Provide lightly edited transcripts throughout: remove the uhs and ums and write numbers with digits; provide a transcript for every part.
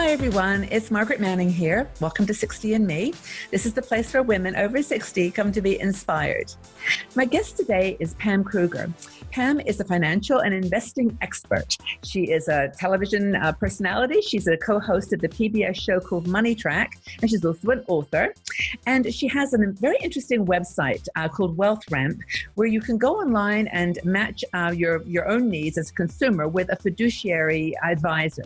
Hi everyone, it's Margaret Manning here. Welcome to 60 and Me. This is the place where women over 60 come to be inspired. My guest today is Pam Krueger. Pam is a financial and investing expert. She is a television personality. She's a co-host of the PBS show called Money Track, and she's also an author. And she has a very interesting website called Wealth Ramp, where you can go online and match your own needs as a consumer with a fiduciary advisor.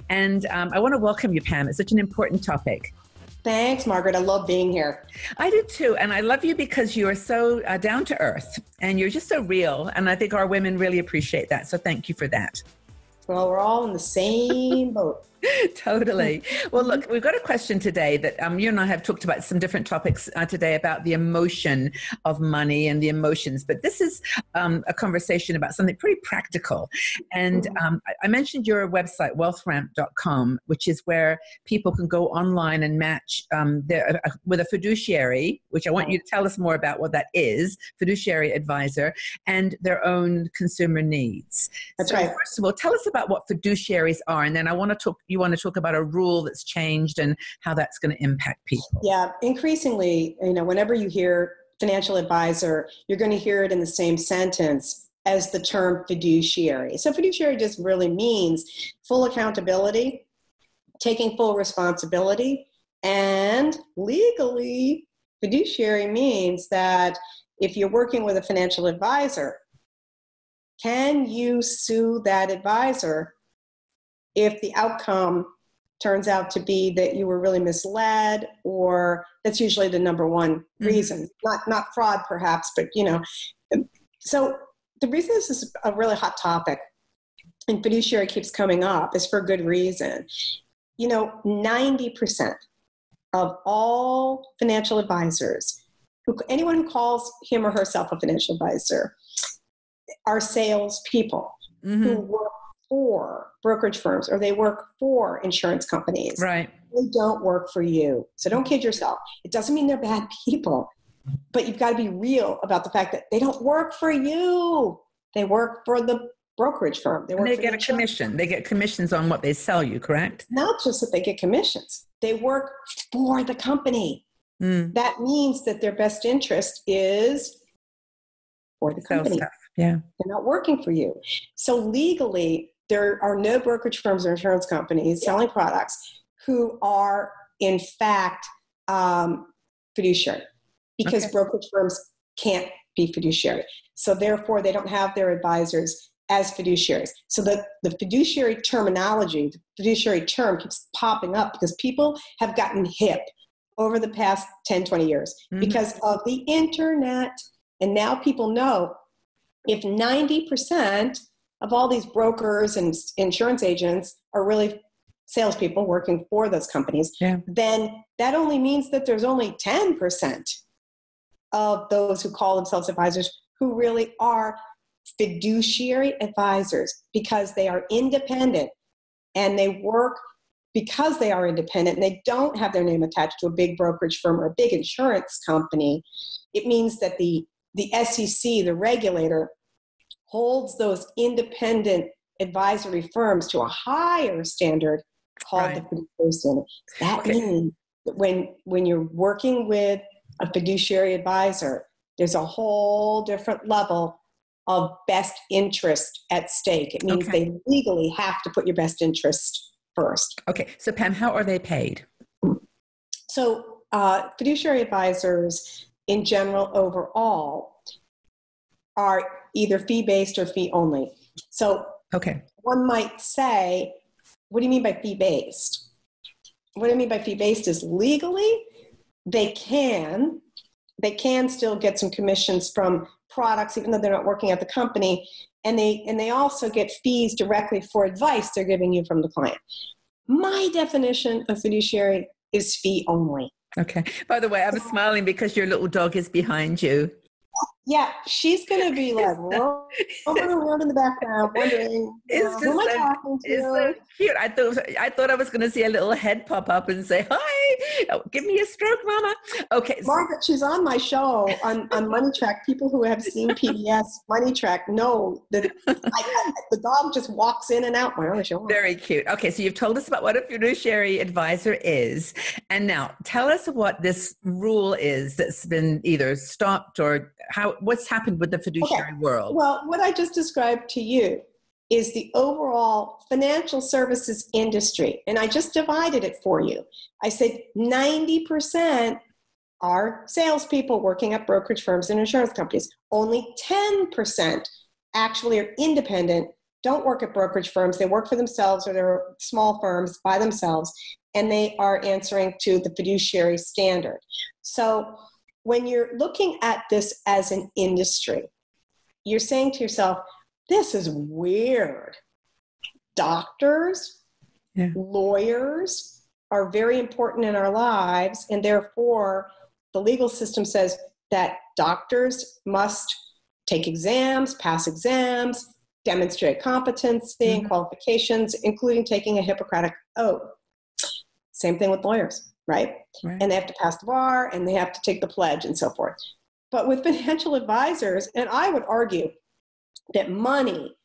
And I want to welcome you, Pam. It's such an important topic. Thanks, Margaret. I love being here. I do too. And I love you because you are so down to earth and you're just so real. And I think our women really appreciate that. So thank you for that. Well, we're all in the same boat. Totally. Well, look, we've got a question today that you and I have talked about some different topics today about the emotion of money and the emotions. But this is a conversation about something pretty practical. And I mentioned your website, wealthramp.com, which is where people can go online and match with a fiduciary, which I want you to tell us more about what that is, fiduciary advisor, and their own consumer needs. That's so right. First of all, tell us about what fiduciaries are. And then you want to talk about a rule that's changed and how that's going to impact people. Yeah, increasingly, whenever you hear financial advisor, you're going to hear it in the same sentence as the term fiduciary. So fiduciary just really means full accountability, taking full responsibility, and legally, fiduciary means that if you're working with a financial advisor, can you sue that advisor if the outcome turns out to be that you were really misled? Or that's usually the number one reason, not fraud perhaps, but so the reason this is a really hot topic and fiduciary keeps coming up is for a good reason. 90% of all financial advisors, anyone who calls him or herself a financial advisor, are salespeople who work for brokerage firms or they work for insurance companies. Right. They don't work for you. So don't kid yourself. It doesn't mean they're bad people, but you've got to be real about the fact that they don't work for you. They work for the brokerage firm. They get a commission. They get commissions on what they sell you, correct? Not just that they get commissions. They work for the company. That means that their best interest is for the company. Stuff. Yeah. They're not working for you. So legally, there are no brokerage firms or insurance companies selling products who are, in fact, fiduciary, because brokerage firms can't be fiduciary. So therefore, they don't have their advisors as fiduciaries. So the fiduciary terminology, the fiduciary term keeps popping up because people have gotten hip over the past 10, 20 years because of the internet. And now people know if 90% of all these brokers and insurance agents are really salespeople working for those companies, then that only means that there's only 10% of those who call themselves advisors who really are fiduciary advisors because they are independent and they work because they are independent and they don't have their name attached to a big brokerage firm or a big insurance company. It means that the SEC, the regulator, holds those independent advisory firms to a higher standard called the fiduciary standard. That means that when you're working with a fiduciary advisor, there's a whole different level of best interest at stake. It means they legally have to put your best interest first. Okay. So Pam, how are they paid? So fiduciary advisors in general overall are either fee-based or fee-only. So one might say, what do you mean by fee-based? What I mean by fee-based is legally, they can still get some commissions from products, even though they're not working at the company, and they also get fees directly for advice they're giving you from the client. My definition of fiduciary is fee-only. Okay. By the way, I was smiling because your little dog is behind you. Yeah, she's going to be like roaming around in the background, wondering, who am I talking it's so to? cute. I thought I was going to see a little head pop up and say, "Hi, oh, give me a stroke, Mama." Okay, Margaret, she's on my show on Money Track. People who have seen PBS Money Track know that the dog just walks in and out. My show. Very cute. Okay, so you've told us about what a fiduciary advisor is, and now tell us what this rule is that's been either stopped or what's happened with the fiduciary world. Well, what I just described to you is the overall financial services industry, and I just divided it for you. I said 90% are salespeople working at brokerage firms and insurance companies. Only 10% actually are independent, don't work at brokerage firms. They work for themselves, or they're small firms by themselves, and they are answering to the fiduciary standard. So when you're looking at this as an industry, you're saying to yourself, this is weird. Doctors, lawyers are very important in our lives, and therefore the legal system says that doctors must take exams, pass exams, demonstrate competency and qualifications, including taking a Hippocratic oath. Same thing with lawyers, right? And they have to pass the bar, and they have to take the pledge and so forth. But with financial advisors, and I would argue that money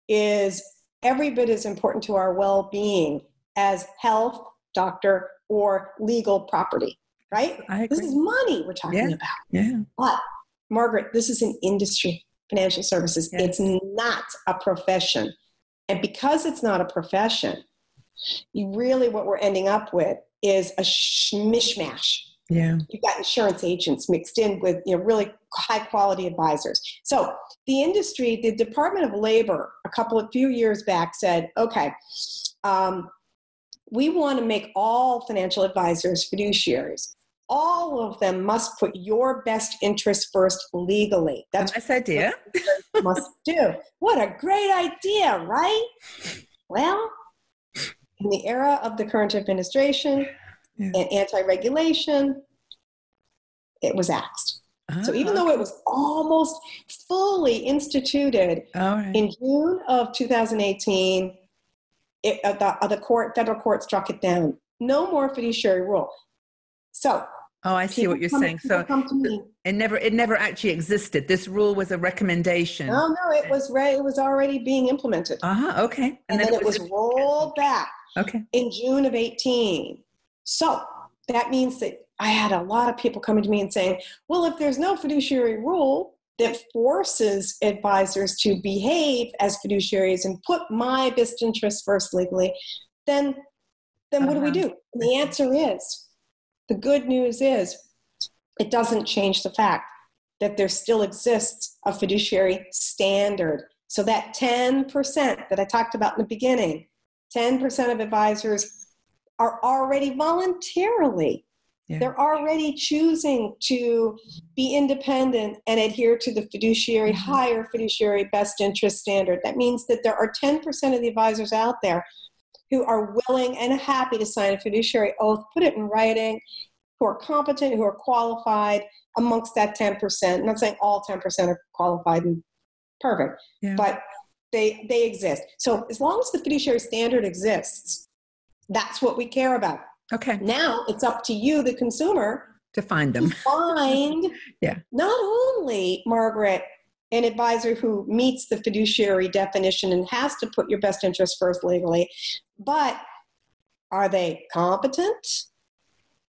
is every bit as important to our well-being as health, doctor, or legal property, right? This is money we're talking about. Yeah. But, Margaret, this is an industry, financial services. It's not a profession. And because it's not a profession, really what we're ending up with is a mishmash. Yeah. You've got insurance agents mixed in with really high quality advisors. So the industry, the Department of Labor, a few years back said, okay, we want to make all financial advisors fiduciaries. All of them must put your best interest first legally. That's a nice idea. What must do. What a great idea, right? Well, in the era of the current administration and anti-regulation, it was axed. So even though it was almost fully instituted in June of 2018, the federal court struck it down. No more fiduciary rule. So, I see what you're saying. So it never actually existed. This rule was a recommendation. Oh no, it was already being implemented. Okay. And then it was rolled back. In June of 18. So that means that I had a lot of people coming to me and saying, well, if there's no fiduciary rule that forces advisors to behave as fiduciaries and put my best interest first legally, then what do we do? And the answer is, the good news is, it doesn't change the fact that there still exists a fiduciary standard. So that 10% that I talked about in the beginning, 10% of advisors are already voluntarily, they're already choosing to be independent and adhere to the fiduciary, higher fiduciary best interest standard. That means that there are 10% of the advisors out there who are willing and happy to sign a fiduciary oath, put it in writing, who are competent, who are qualified amongst that 10%. I'm not saying all 10% are qualified and perfect, but they exist. So as long as the fiduciary standard exists, that's what we care about. Okay. Now it's up to you, the consumer, to find them. Not only, Margaret, an advisor who meets the fiduciary definition and has to put your best interest first legally, but are they competent?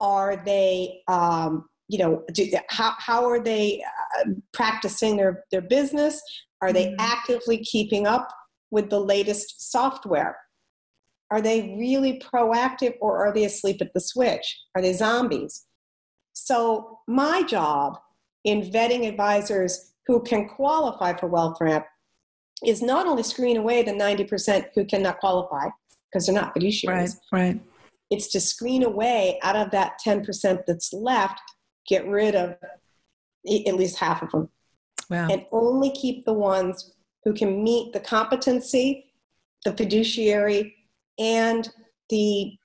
Are they, how are they practicing their business? Are they actively keeping up with the latest software? Are they really proactive, or are they asleep at the switch? Are they zombies? So my job in vetting advisors who can qualify for Wealth Ramp is not only screen away the 90% who cannot qualify because they're not fiduciaries. Right. It's to screen away out of that 10% that's left, get rid of at least half of them. Wow. And only keep the ones who can meet the competency, the fiduciary, and the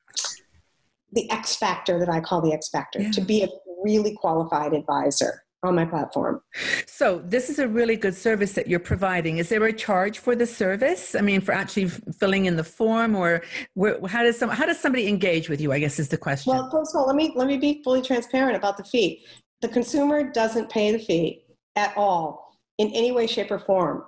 X factor that I call the X factor, to be a really qualified advisor. on my platform. So this is a really good service that you're providing. Is there a charge for the service? I mean, for actually filling in the form, or how does somebody engage with you, I guess is the question. Well, first of all, let me be fully transparent about the fee. The consumer doesn't pay the fee at all in any way, shape, or form.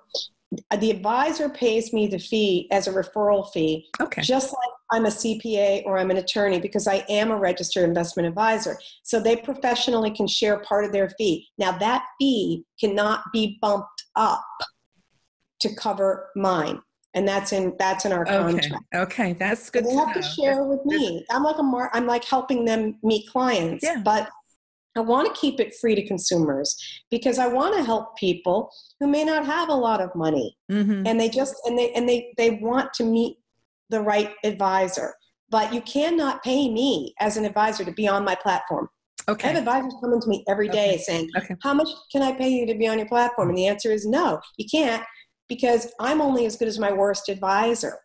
The advisor pays me the fee as a referral fee, just like I'm a CPA or I'm an attorney, because I am a registered investment advisor. So they professionally can share part of their fee. Now that fee cannot be bumped up to cover mine. And that's in our contract. Okay, that's good. So they have to share with me. I'm like helping them meet clients, but I want to keep it free to consumers because I want to help people who may not have a lot of money, and they want to meet the right advisor. But you cannot pay me as an advisor to be on my platform. I have advisors coming to me every day saying, how much can I pay you to be on your platform? And the answer is no, you can't, because I'm only as good as my worst advisor.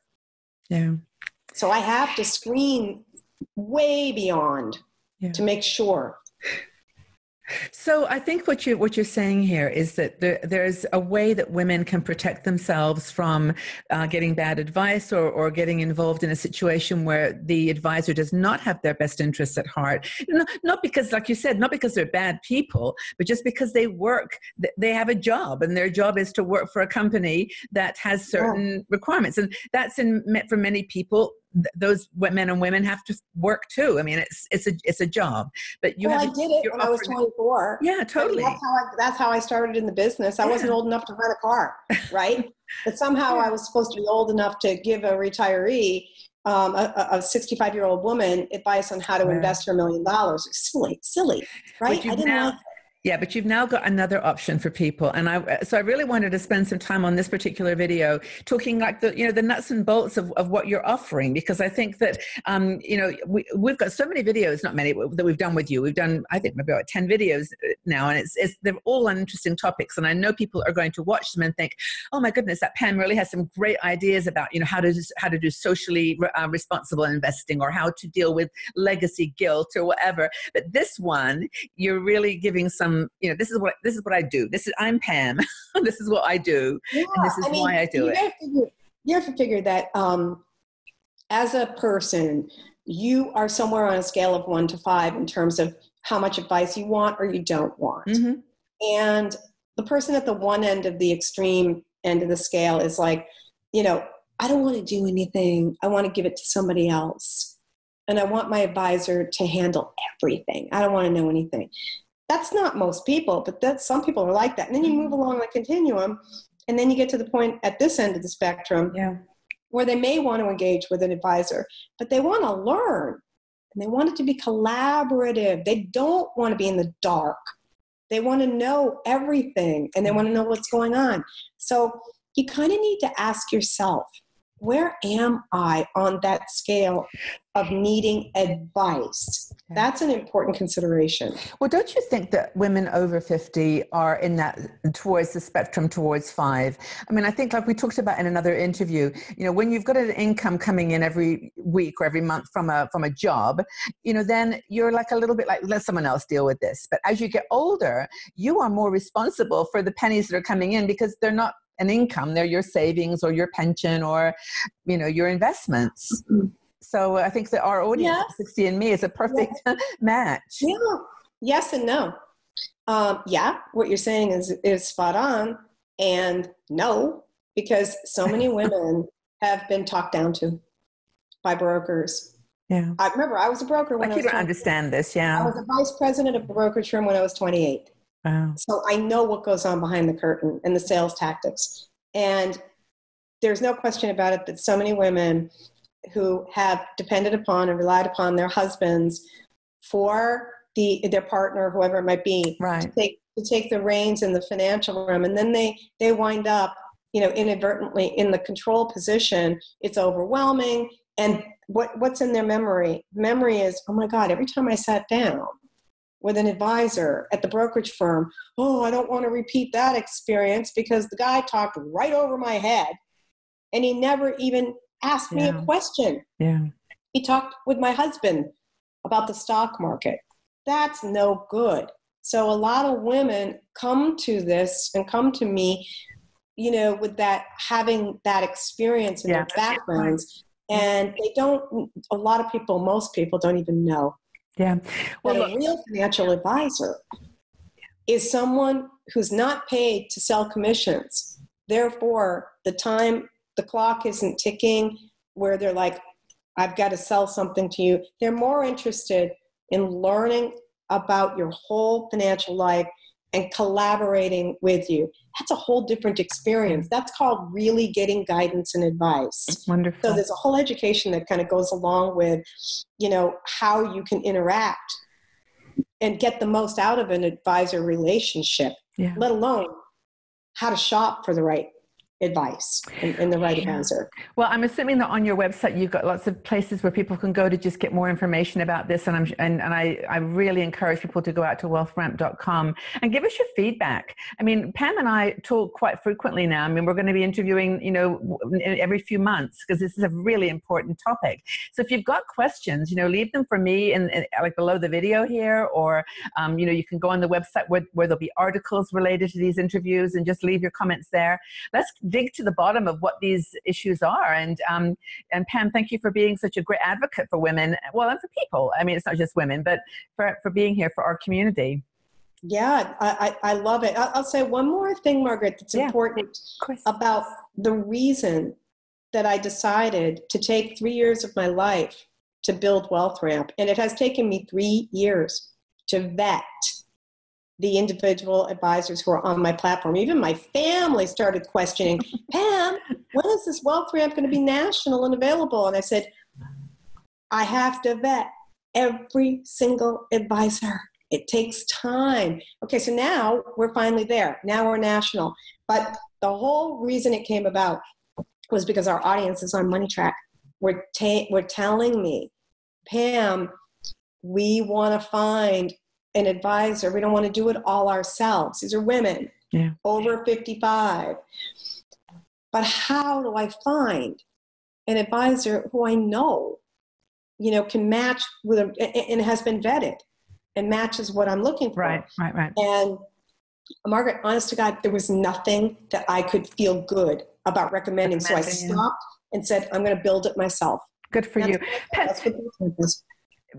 Yeah. So I have to screen way beyond to make sure. So I think what you're saying here is that there's a way that women can protect themselves from getting bad advice or getting involved in a situation where the advisor does not have their best interests at heart. Not because, like you said, not because they're bad people, but just because they have a job, and their job is to work for a company that has certain requirements. And that's for many people. Those men and women have to work too. I mean, it's a job. But I did it when I was 24. Yeah, totally. I mean, that's how I started in the business. I wasn't old enough to rent a car, right? But somehow I was supposed to be old enough to give a retiree, a 65-year-old woman, advice on how to invest her $1 million. Silly, right? I didn't like it. Yeah, but you've now got another option for people. And so I really wanted to spend some time on this particular video talking like the nuts and bolts of what you're offering, because I think that, we've got so many videos, not many, that we've done with you. We've done, I think, maybe about 10 videos now, and they're all on interesting topics. And I know people are going to watch them and think, oh my goodness, that Pam really has some great ideas about, how to do socially responsible investing, or how to deal with legacy guilt or whatever. But this one, you're really giving some, this is what I do. I'm Pam. This is what I do. And this is why I do it. You have to figure that as a person, you are somewhere on a scale of 1 to 5 in terms of how much advice you want or you don't want. Mm-hmm. And the person at the one end of the extreme end of the scale is like, I don't want to do anything. I want to give it to somebody else. And I want my advisor to handle everything. I don't want to know anything. That's not most people, but some people are like that. And then you move along the continuum, and then you get to the point at this end of the spectrum where they may want to engage with an advisor, but they want to learn, and they want it to be collaborative. They don't want to be in the dark. They want to know everything, and they want to know what's going on. So you kind of need to ask yourself, where am I on that scale of needing advice? That's an important consideration. Well, don't you think that women over 50 are in that towards the spectrum towards 5? I mean, I think like we talked about in another interview, when you've got an income coming in every week or every month from a job, then you're like a little bit like, let someone else deal with this. But as you get older, you are more responsible for the pennies that are coming in, because they're not an income, they're your savings or your pension or, your investmts. Mm-hmm. So I think that our audience at 60 and Me is a perfect match. Yeah. Yes and no. What you're saying is spot on, and no, because so many women have been talked down to by brokers. Yeah. I remember I was a broker when I was 20. You don't understand this, I was a vice president of a brokerage firm when I was 28. Wow. So I know what goes on behind the curtain and the sales tactics. And there's no question about it that so many women who have depended upon and relied upon their husbands for their partner, whoever it might be, to take the reins in the financial realm, and then they wind up, inadvertently in the control position. It's overwhelming, and what's in their memory? Memory is, oh my God, every time I sat down with an advisor at the brokerage firm, I don't want to repeat that experience because the guy talked right over my head, and he never even asked me a question. Yeah. He talked with my husband about the stock market. That's no good. So a lot of women come to this and come to me, with that, having that experience in their backgrounds. And a lot of people, most people don't even know. Yeah. Well, that a real financial advisor is someone who's not paid to sell commissions. Therefore, the clock isn't ticking where they're like, I've got to sell something to you. They're more interested in learning about your whole financial life and collaborating with you. That's a whole different experience. That's called really getting guidance and advice. Wonderful. So there's a whole education that kind of goes along with, how you can interact and get the most out of an advisor relationship, let alone how to shop for the right advice and the right advisor. Well, I'm assuming that on your website you've got lots of places where people can go to just get more information about this, and I really encourage people to go out to wealthramp.com and give us your feedback. I mean, Pam and I talk quite frequently now. I mean, we're going to be interviewing, every few months because this is a really important topic. So if you've got questions, leave them for me in like below the video here, or you can go on the website where there'll be articles related to these interviews and just leave your comments there. Let's dig to the bottom of what these issues are. And Pam, thank you for being such a great advocate for women, well, and for people. I mean, it's not just women, but for being here for our community. Yeah, I love it. I'll say one more thing, Margaret, that's important about the reason that I decided to take 3 years of my life to build WealthRamp. And it has taken me 3 years to vet the individual advisors who are on my platform. Even my family started questioning, Pam, when is this WealthRamp going to be national and available? And I said, I have to vet every single advisor. It takes time. Okay, so now we're finally there. Now we're national. But the whole reason it came about was because our audience is on Money Track. We're telling me, Pam, we want to find an advisor. We don't want to do it all ourselves. These are women over 55. But how do I find an advisor who I know, can match with and has been vetted and matches what I'm looking for? Right. And Margaret, honest to God, there was nothing that I could feel good about recommending. So I stopped and said, I'm going to build it myself. Good for you.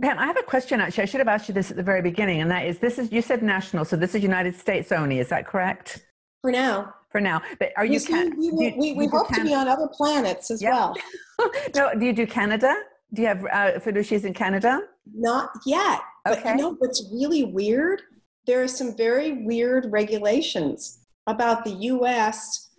Pam, I have a question, actually. I should have asked you this at the very beginning, and that is, you said national, so this is United States only. Is that correct? For now. But are you... We hope to be on other planets as well. No, do you do Canada? Do you have fiduciaries in Canada? Not yet. Okay. But what's really weird? There are some very weird regulations about the U.S.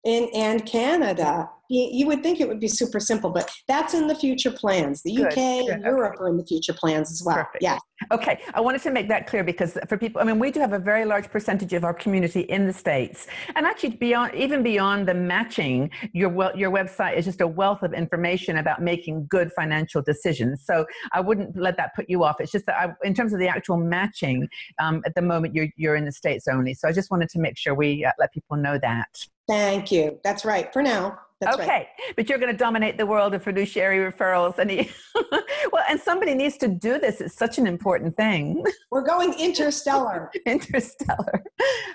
and Canada. You would think it would be super simple, but that's in the future plans. The UK and Europe are in the future plans as well. Perfect. Yeah. Okay. I wanted to make that clear because for people, I mean, we do have a very large percentage of our community in the States. And actually even beyond the matching, your website is just a wealth of information about making good financial decisions. So I wouldn't let that put you off. It's just that in terms of the actual matching, at the moment you're in the States only. So I just wanted to make sure we let people know that. Thank you. That's right. For now. That's okay. Right. But you're going to dominate the world of fiduciary referrals. And somebody needs to do this. It's such an important thing. We're going interstellar. Interstellar.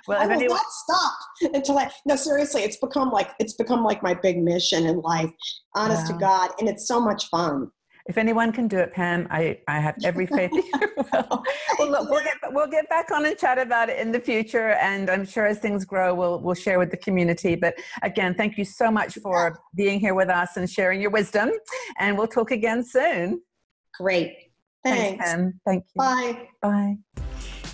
Well, I will not stop until no, seriously, it's become like my big mission in life, honest to God. And it's so much fun. If anyone can do it, Pam, I have every faith in you will. Well, look, we'll get back on and chat about it in the future, and I'm sure as things grow, we'll share with the community. But again, thank you so much for being here with us and sharing your wisdom, and we'll talk again soon. Great. Thanks. Pam. Thank you. Bye. Bye.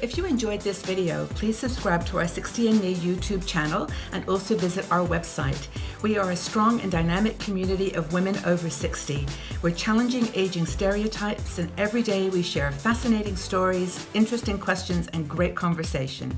If you enjoyed this video, please subscribe to our 60andMe YouTube channel and also visit our website. We are a strong and dynamic community of women over 60. We're challenging aging stereotypes, and every day we share fascinating stories, interesting questions, and great conversation.